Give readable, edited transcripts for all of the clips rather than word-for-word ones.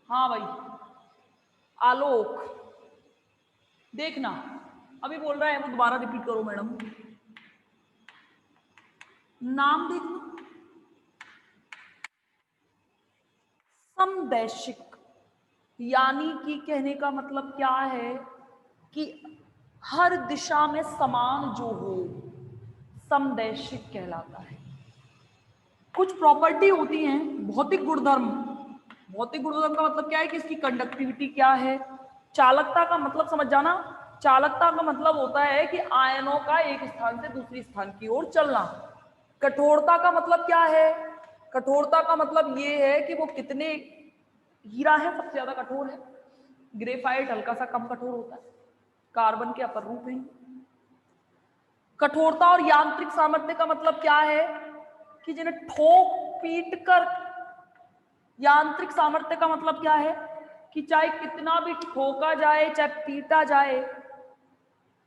हाँ भाई, आलोक। देखना अभी बोल रहा है वो, दोबारा रिपीट करो मैडम। नाम देखना, समदैशिक, यानी कि कहने का मतलब क्या है कि हर दिशा में समान जो हो, समदैशिक कहलाता है। कुछ प्रॉपर्टी होती हैं, भौतिक गुणधर्म। भौतिक गुणधर्म का मतलब क्या है कि इसकी कंडक्टिविटी क्या है। चालकता का मतलब समझ जाना, चालकता का मतलब होता है कि आयनों का एक स्थान से दूसरी स्थान की ओर चलना। कठोरता का मतलब क्या है, कठोरता का मतलब ये है कि वो कितने, हीरा है सबसे ज्यादा कठोर है, ग्रेफाइट हल्का सा कम कठोर होता है, कार्बन के अपर रूप हैं। कठोरता और यांत्रिक सामर्थ्य का मतलब क्या है कि जिन्हें ठोक पीट कर, यांत्रिक सामर्थ्य का मतलब क्या है कि चाहे कितना भी ठोका जाए, चाहे पीटा जाए,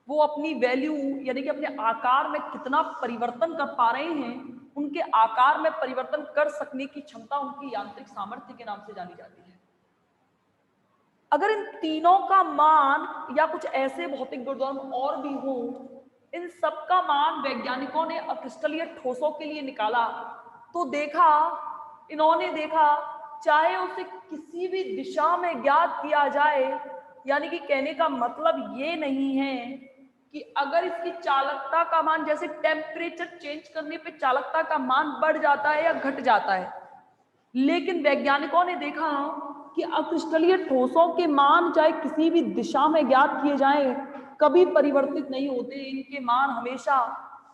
वो अपनी वैल्यू यानी कि अपने आकार में कितना परिवर्तन कर पा रहे हैं, उनके आकार में परिवर्तन कर सकने की क्षमता उनकी यांत्रिक सामर्थ्य के नाम से जानी जाती है। अगर इन तीनों का मान या कुछ ऐसे भौतिक गुणधर्म और भी हो, इन सब का मान वैज्ञानिकों ने अक्रिस्टलीय ठोसों के लिए निकाला, तो देखा, इन्होंने देखा चाहे उसे किसी भी दिशा में ज्ञात किया जाए, यानी कि कहने का मतलब ये नहीं है कि अगर इसकी चालकता का मान, जैसे टेम्परेचर चेंज करने पे चालकता का मान बढ़ जाता है या घट जाता है, लेकिन वैज्ञानिकों ने देखा कि अक्रिस्टलीय ठोसों के मान चाहे किसी भी दिशा में ज्ञात किए जाएं, कभी परिवर्तित नहीं होते। इनके मान हमेशा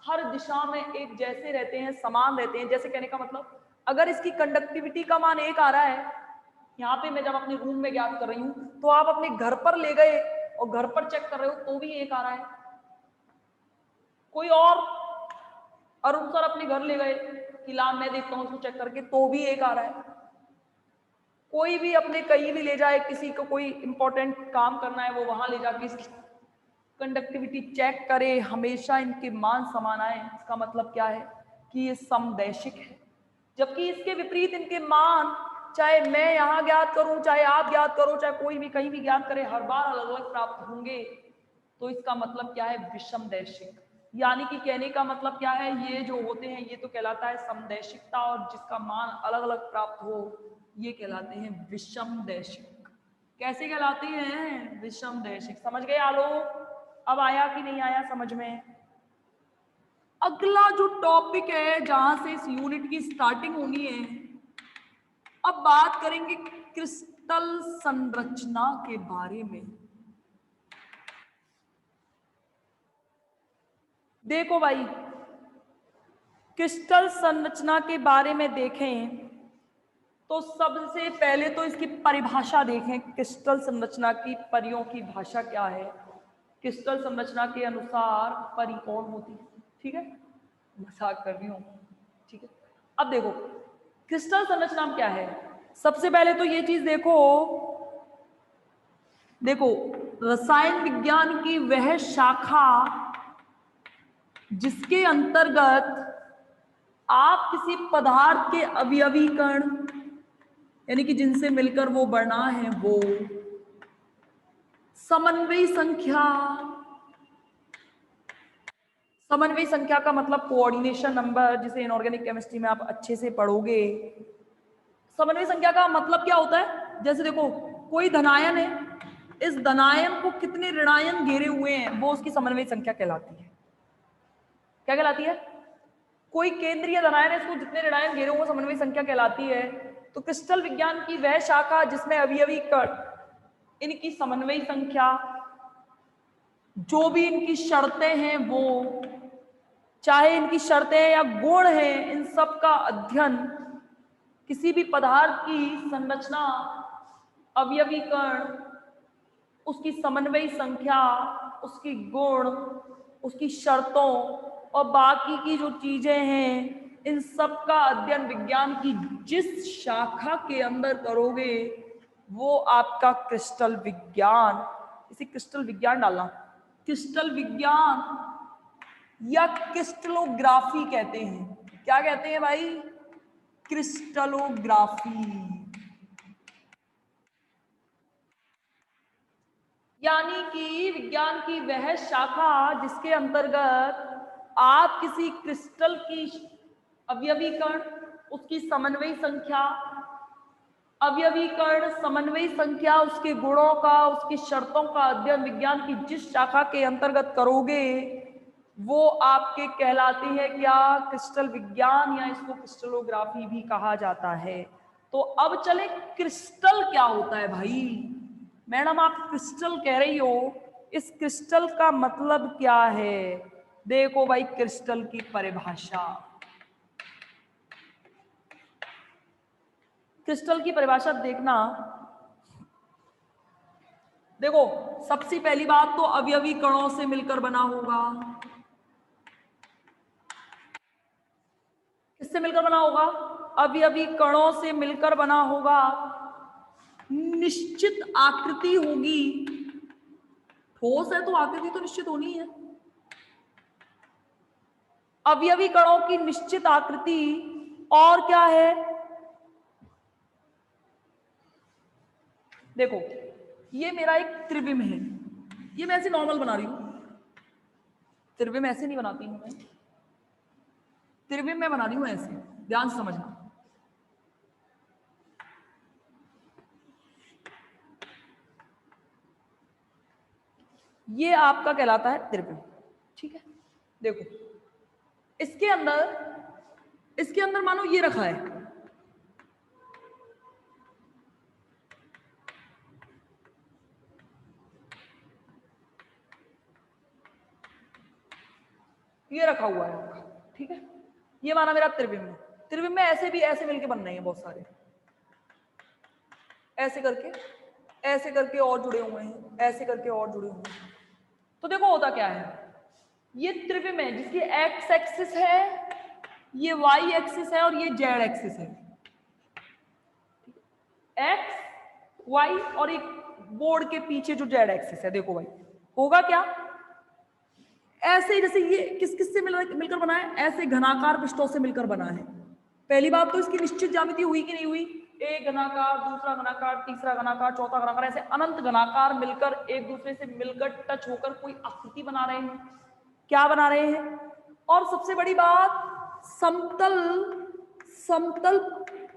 हर दिशा में एक जैसे रहते हैं, समान रहते हैं। जैसे कहने का मतलब, अगर इसकी कंडक्टिविटी का मान 1 आ रहा है, यहाँ पे मैं जब अपने रूम में ज्ञात कर रही हूं, तो आप अपने घर पर ले गए और घर पर चेक कर रहे हो तो भी 1 आ रहा है। कोई और अरुण सर अपने घर ले गए कि ला मैं देखता हूं उसको चेक करके, तो भी 1 आ रहा है। कोई भी अपने कहीं भी ले जाए, किसी को कोई इंपॉर्टेंट काम करना है, वो वहां ले जाके इसकी कंडक्टिविटी चेक करे, हमेशा इनके मान समान आए। इसका मतलब क्या है कि ये समदैशिक है। जबकि इसके विपरीत इनके मान, चाहे मैं यहां ज्ञात करूं, चाहे आप ज्ञात करो, चाहे कोई भी कहीं भी ज्ञात करे, हर बार अलग अलग प्राप्त होंगे। तो इसका मतलब क्या है, विषमदैशिक। यानी कि कहने का मतलब क्या है, ये जो होते हैं ये तो कहलाता है समदैशिकता, और जिसका मान अलग अलग प्राप्त हो ये कहलाते हैं विषमदैशिक। कैसे कहलाते हैं, विषमदैशिक। समझ गए आलोक? अब आया कि नहीं आया समझ में? अगला जो टॉपिक है जहां से इस यूनिट की स्टार्टिंग होनी है, अब बात करेंगे क्रिस्टल संरचना के बारे में। देखो भाई, क्रिस्टल संरचना के बारे में देखें तो सबसे पहले तो इसकी परिभाषा देखें। क्रिस्टल संरचना की परियों की भाषा क्या है? क्रिस्टल संरचना के अनुसार परी कौन होती है? ठीक है, मजाक कर रही हूं, ठीक है। अब देखो क्रिस्टल संरचना क्या है। सबसे पहले तो ये चीज देखो, देखो रसायन विज्ञान की वह शाखा जिसके अंतर्गत आप किसी पदार्थ के अवयवी कण, यानी कि जिनसे मिलकर वो बना है, वो समन्वयी संख्या, समन्वयी संख्या का मतलब कोऑर्डिनेशन नंबर, जिसे इनऑर्गेनिक केमिस्ट्री में आप अच्छे से पढ़ोगे। समन्वयी संख्या का मतलब क्या होता है, जैसे देखो कोई धनायन है, इस धनायन को कितने ऋणायन घेरे हुए हैं, वो उसकी समन्वयी संख्या कहलाती है। क्या कहलाती है? कोई केंद्रीय धनायन है, इसको जितने ऋणायन घेरे हुए समन्वयी संख्या कहलाती है। तो क्रिस्टल विज्ञान की वह शाखा जिसमें अवयवी कण, इनकी समन्वयी संख्या, जो भी इनकी शर्तें हैं, वो चाहे इनकी शर्तें या गुण हैं, इन सब का अध्ययन किसी भी पदार्थ की संरचना, अवयवी कण, उसकी समन्वयी संख्या, उसकी गुण, उसकी शर्तों और बाकी की जो चीजें हैं, इन सब का अध्ययन विज्ञान की जिस शाखा के अंदर करोगे वो आपका क्रिस्टल विज्ञान, इसे क्रिस्टल विज्ञान डालना, क्रिस्टल विज्ञान या क्रिस्टलोग्राफी कहते हैं। क्या कहते हैं भाई? क्रिस्टलोग्राफी। यानी कि विज्ञान की वह शाखा जिसके अंतर्गत आप किसी क्रिस्टल की अवयवीकरण, उसकी समन्वयी संख्या, अवयवीकरण, समन्वयी संख्या, उसके गुणों का, उसकी शर्तों का अध्ययन विज्ञान की जिस शाखा के अंतर्गत करोगे वो आपके कहलाती है क्या? क्रिस्टल विज्ञान, या इसको क्रिस्टलोग्राफी भी कहा जाता है। तो अब चले क्रिस्टल क्या होता है भाई। मैडम आप क्रिस्टल कह रही हो, इस क्रिस्टल का मतलब क्या है? देखो भाई क्रिस्टल की परिभाषा, क्रिस्टल की परिभाषा देखना। देखो सबसे पहली बात तो अवयवी कणों से मिलकर बना होगा। किससे मिलकर बना होगा? अवयवी कणों से मिलकर बना होगा। निश्चित आकृति होगी। ठोस है तो आकृति तो निश्चित होनी है। अवयवी कणों की निश्चित आकृति, और क्या है? देखो ये मेरा एक त्रिविम है, ये मैं ऐसे नॉर्मल बना रही हूं, त्रिविम ऐसे नहीं बनाती हूं मैं, त्रिविम में बना रही हूं ऐसे, ध्यान से समझना। ये आपका कहलाता है त्रिविम, ठीक है। देखो इसके अंदर मानो ये रखा है, ये रखा हुआ है आपका, ठीक है। ये माना मेरा त्रिविम है। त्रिविम में ऐसे भी ऐसे मिलके बन रहे हैं बहुत सारे, ऐसे करके और जुड़े हुए हैं, ऐसे करके और जुड़े हुए हैं। तो देखो होता क्या है, ये त्रिविम है जिसकी एक्स एक्सिस है, ये वाई एक्सिस है और ये जेड एक्सिस है। एक्स वाई और एक बोर्ड के पीछे जो जेड एक्सिस है। देखो भाई होगा क्या, ऐसे ही जैसे ये किस किस से मिलकर बना है, ऐसे घनाकार पृष्ठों से मिलकर बना है। पहली बात तो इसकी निश्चित ज्यामिति हुई कि नहीं हुई, एक घनाकार, दूसरा घनाकार, तीसरा घनाकार, चौथा घनाकार, ऐसे अनंत घनाकार मिलकर एक दूसरे से मिलकर टच होकर कोई आकृति बना रहे हैं। क्या बना रहे हैं? और सबसे बड़ी बात, समतल समतल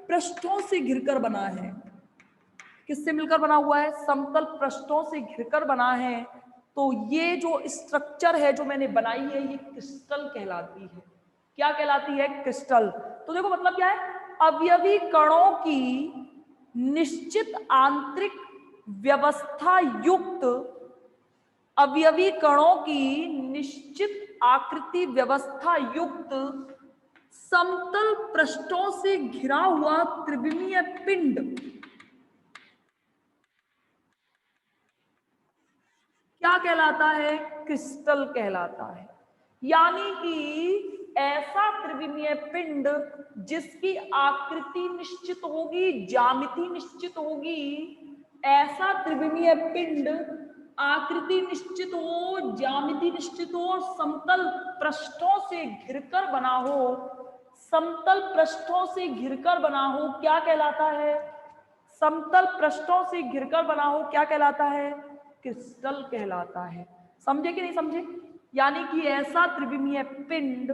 पृष्ठों से घिरकर बना है। किससे मिलकर बना हुआ है? समतल पृष्ठों से घिरकर बना है। तो ये जो स्ट्रक्चर है जो मैंने बनाई है, ये क्रिस्टल कहलाती है। क्या कहलाती है? क्रिस्टल। तो देखो मतलब क्या है, अवयवी कणों की निश्चित आंतरिक व्यवस्था युक्त, अवयवी कणों की निश्चित आकृति व्यवस्था युक्त समतल पृष्ठों से घिरा हुआ त्रिविमीय पिंड क्या कहलाता है? क्रिस्टल कहलाता है। यानी कि ऐसा त्रिविमीय पिंड जिसकी आकृति निश्चित होगी, ज्यामिति निश्चित होगी, ऐसा त्रिविमीय पिंड आकृति निश्चित हो, ज्यामिति निश्चित हो, समतल पृष्ठों से घिरकर बना हो, समतल पृष्ठों से घिरकर बना हो, क्या कहलाता है? समतल पृष्ठों से घिरकर बना हो, क्या कहलाता है? क्रिस्टल कहलाता है। समझे कि नहीं समझे? यानी कि ऐसा त्रिविमीय पिंड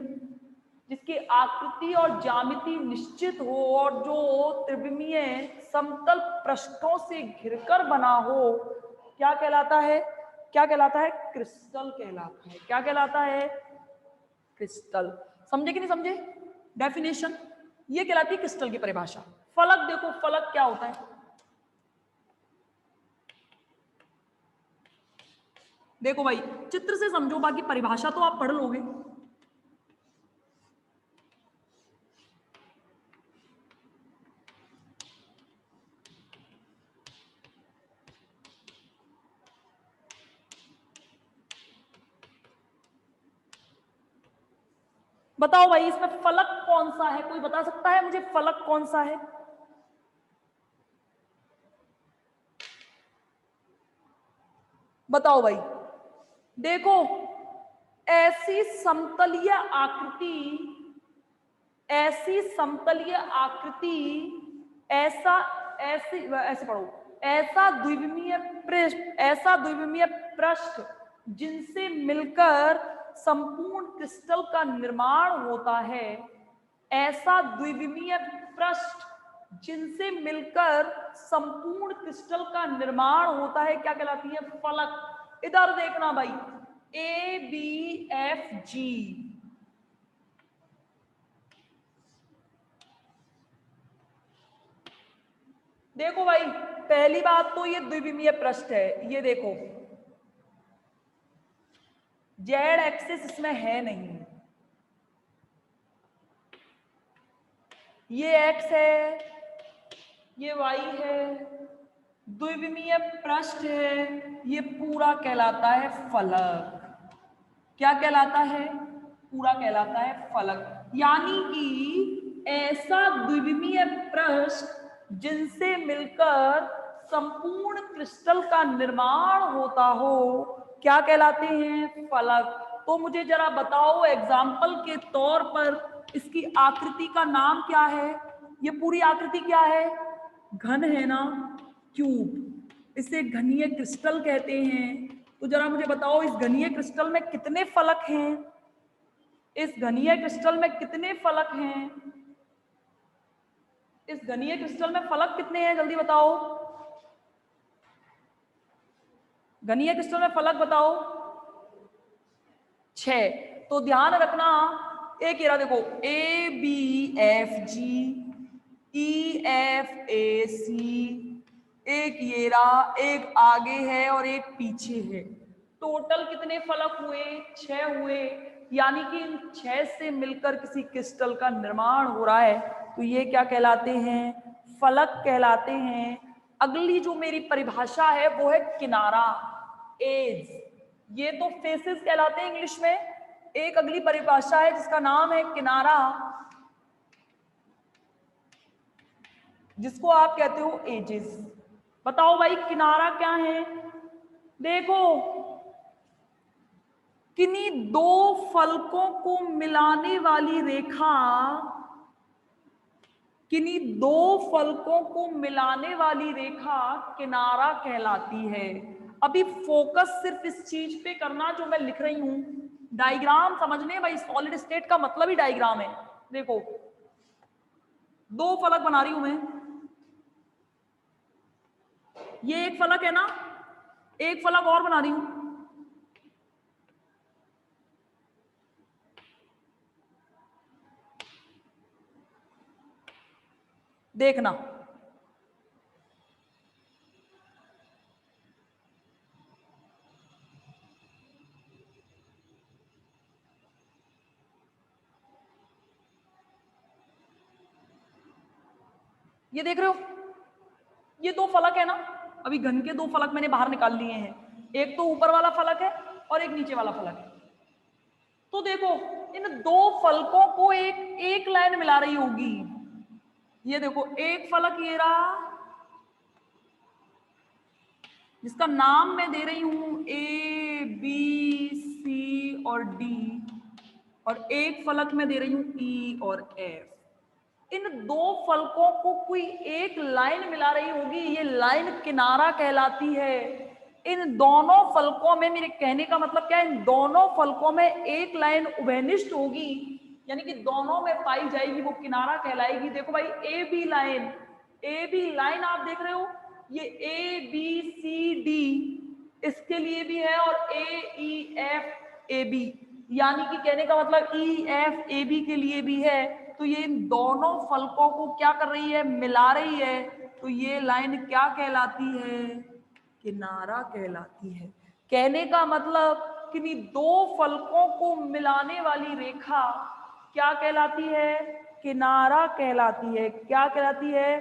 जिसकी आकृति और ज्यामिति निश्चित हो और जो त्रिविमीय समतल पृष्ठों से घिरकर बना हो, क्या कहलाता है? क्या कहलाता है? क्रिस्टल कहलाता है। क्या कहलाता है? क्रिस्टल। समझे कि नहीं समझे? डेफिनेशन ये कहलाती है क्रिस्टल की परिभाषा। फलक देखो, फलक क्या होता है? देखो भाई चित्र से समझो, बाकी परिभाषा तो आप पढ़ लोगे। बताओ भाई इसमें फलक कौन सा है? कोई बता सकता है मुझे फलक कौन सा है? बताओ भाई। देखो ऐसी समतलीय आकृति, ऐसी समतलीय आकृति, ऐसा ऐसे ऐसे पढ़ो, ऐसा द्विविमीय पृष्ठ जिनसे मिलकर संपूर्ण क्रिस्टल का निर्माण होता है, ऐसा द्विविमीय पृष्ठ जिनसे मिलकर संपूर्ण क्रिस्टल का निर्माण होता है, क्या कहलाती है? फलक। इधर देखना भाई, ABFG। देखो भाई, पहली बात तो ये द्विविमीय पृष्ठ है, ये देखो जेड एक्सिस इसमें है नहीं, ये एक्स है, ये वाई है, द्विविमीय पृष्ठ है, ये पूरा कहलाता है फलक। क्या कहलाता है? पूरा कहलाता है फलक। यानी कि ऐसा द्विविमीय पृष्ठ जिनसे मिलकर संपूर्ण क्रिस्टल का निर्माण होता हो, क्या कहलाते हैं? फलक। तो मुझे जरा बताओ एग्जाम्पल के तौर पर इसकी आकृति का नाम क्या है? ये पूरी आकृति क्या है? घन है ना, क्यूब, इसे घनीय क्रिस्टल कहते हैं। तो जरा मुझे बताओ इस घनीय क्रिस्टल में कितने फलक हैं? इस घनीय क्रिस्टल में कितने फलक हैं? इस घनीय क्रिस्टल में फलक कितने हैं? जल्दी बताओ, घनीय क्रिस्टल में फलक बताओ। 6। तो ध्यान रखना, एक ये रहा देखो, ABFG, EFAC, एक ये रहा, एक आगे है और एक पीछे है। टोटल कितने फलक हुए? 6 हुए। यानी कि इन 6 से मिलकर किसी क्रिस्टल का निर्माण हो रहा है, तो ये क्या कहलाते हैं? फलक कहलाते हैं। अगली जो मेरी परिभाषा है वो है किनारा, एज। ये तो फेसेस कहलाते हैं इंग्लिश में। एक अगली परिभाषा है जिसका नाम है किनारा, जिसको आप कहते हो एजेस। बताओ भाई किनारा क्या है? देखो, किन्हीं दो फलकों को मिलाने वाली रेखा, किन्हीं दो फलकों को मिलाने वाली रेखा किनारा कहलाती है। अभी फोकस सिर्फ इस चीज पे करना जो मैं लिख रही हूं। डायग्राम समझने भाई, सॉलिड स्टेट का मतलब ही डायग्राम है। देखो, 2 फलक बना रही हूं मैं, ये एक फलक है ना, एक फलक और बना रही हूं, देखना। ये देख रहे हो, ये 2 फलक है ना। अभी घन के 2 फलक मैंने बाहर निकाल लिए हैं, एक तो ऊपर वाला फलक है और एक नीचे वाला फलक है। तो देखो, इन 2 फलकों को एक लाइन मिला रही होगी। ये देखो, एक फलक ये रहा, जिसका नाम मैं दे रही हूं ABC और D, और एक फलक मैं दे रही हूं E और F। इन 2 फलकों को कोई एक लाइन मिला रही होगी, ये लाइन किनारा कहलाती है। इन दोनों फलकों में, मेरे कहने का मतलब क्या है, इन दोनों फलकों में एक लाइन उभयनिष्ठ होगी, यानी कि दोनों में पाई जाएगी, वो किनारा कहलाएगी। देखो भाई, ए बी लाइन आप देख रहे हो, ये ABCD इसके लिए भी है और AEFAB, यानी कि कहने का मतलब EFAB के लिए भी है। तो ये इन दोनों फलकों को क्या कर रही है? मिला रही है। तो ये लाइन क्या कहलाती है? किनारा कहलाती है। कहने का मतलब किन्हीं 2 फलकों को मिलाने वाली रेखा क्या कहलाती है? किनारा कहलाती है। क्या कहलाती है?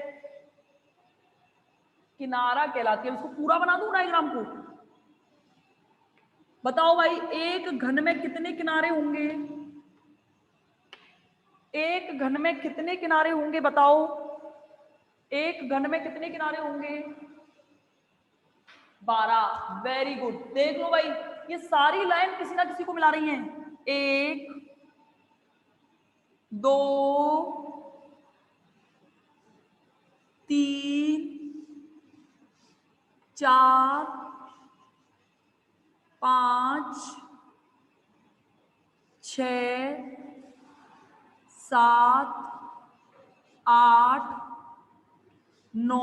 किनारा कहलाती है। उसको पूरा बना दूं डायग्राम को। बताओ भाई, एक घन में कितने किनारे होंगे? एक घन में कितने किनारे होंगे बताओ? एक घन में कितने किनारे होंगे? 12। Very good. देख लो भाई, ये सारी लाइन किसी ना किसी को मिला रही हैं। 1, 2, 3, 4 5 6 7 8 9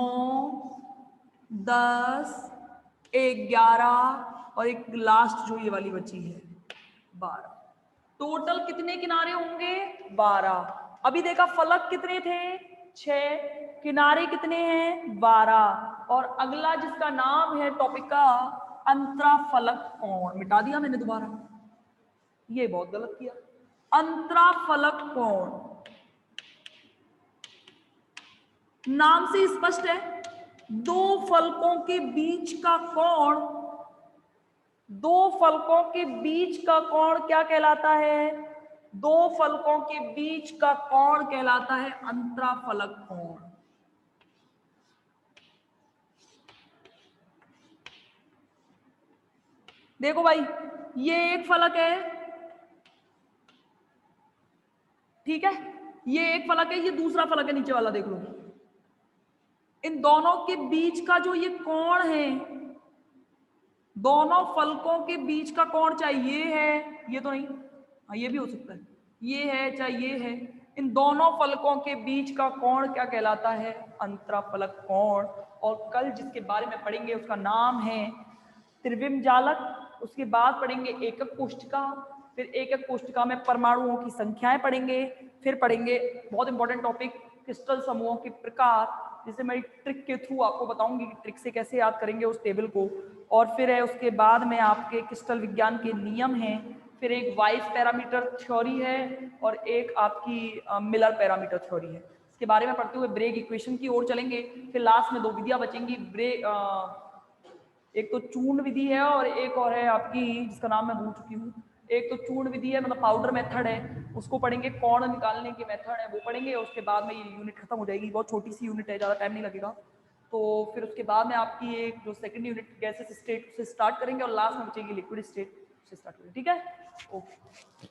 10 एक 11 और एक लास्ट जो ये वाली बची है 12। टोटल कितने किनारे होंगे? 12। अभी देखा फलक कितने थे? 6, किनारे कितने हैं? 12। और अगला जिसका नाम है टॉपिक का अंतराफलक कोण, मिटा दिया मैंने दोबारा, ये बहुत गलत किया। अंतराफलक कोण नाम से स्पष्ट है, दो फलकों के बीच का कोण, दो फलकों के बीच का कोण क्या कहलाता है? दो फलकों के बीच का कोण कहलाता है अंतराफलक कोण। देखो भाई, ये एक फलक है, ठीक है, ये एक फलक है, ये दूसरा फलक है, नीचे वाला देख लो। इन दोनों के बीच का जो ये कोण है, दोनों फलकों के बीच का कोण चाहे ये है, ये तो नहीं, हाँ ये भी हो सकता है, ये है चाहे ये है, इन दोनों फलकों के बीच का कोण क्या कहलाता है? अंतराफलक कोण। और कल जिसके बारे में पढ़ेंगे उसका नाम है त्रिविम जालक, उसके बाद पढ़ेंगे एकक कोष्ठिका, फिर एकक कोष्ठिका में परमाणुओं की संख्याएं पढ़ेंगे, फिर पढ़ेंगे बहुत इंपॉर्टेंट टॉपिक क्रिस्टल समूहों के प्रकार, जिसे मैं ट्रिक के थ्रू आपको बताऊंगी कि ट्रिक से कैसे याद करेंगे उस टेबल को। और फिर है उसके बाद में आपके क्रिस्टल विज्ञान के नियम हैं, फिर एक वाइस पैरामीटर थ्योरी है और एक आपकी मिलर पैरामीटर थ्योरी है। इसके बारे में पढ़ते हुए ब्रेग इक्वेशन की ओर चलेंगे। फिर लास्ट में 2 विधियां बचेंगी, एक तो चूर्ण विधि है और एक और है आपकी जिसका नाम मैं भूल चुकी हूँ। एक तो चूर्ण विधि है, मतलब पाउडर मेथड है, उसको पढ़ेंगे, कोण निकालने की मेथड है वो पढ़ेंगे। उसके बाद में ये यूनिट खत्म हो जाएगी, बहुत छोटी सी यूनिट है, ज़्यादा टाइम नहीं लगेगा। तो फिर उसके बाद में आपकी एक जो सेकंड यूनिट गैसेस स्टेट से स्टार्ट करेंगे और लास्ट में बचेगी लिक्विड स्टेट से स्टार्ट करेंगे, ठीक है? ओके।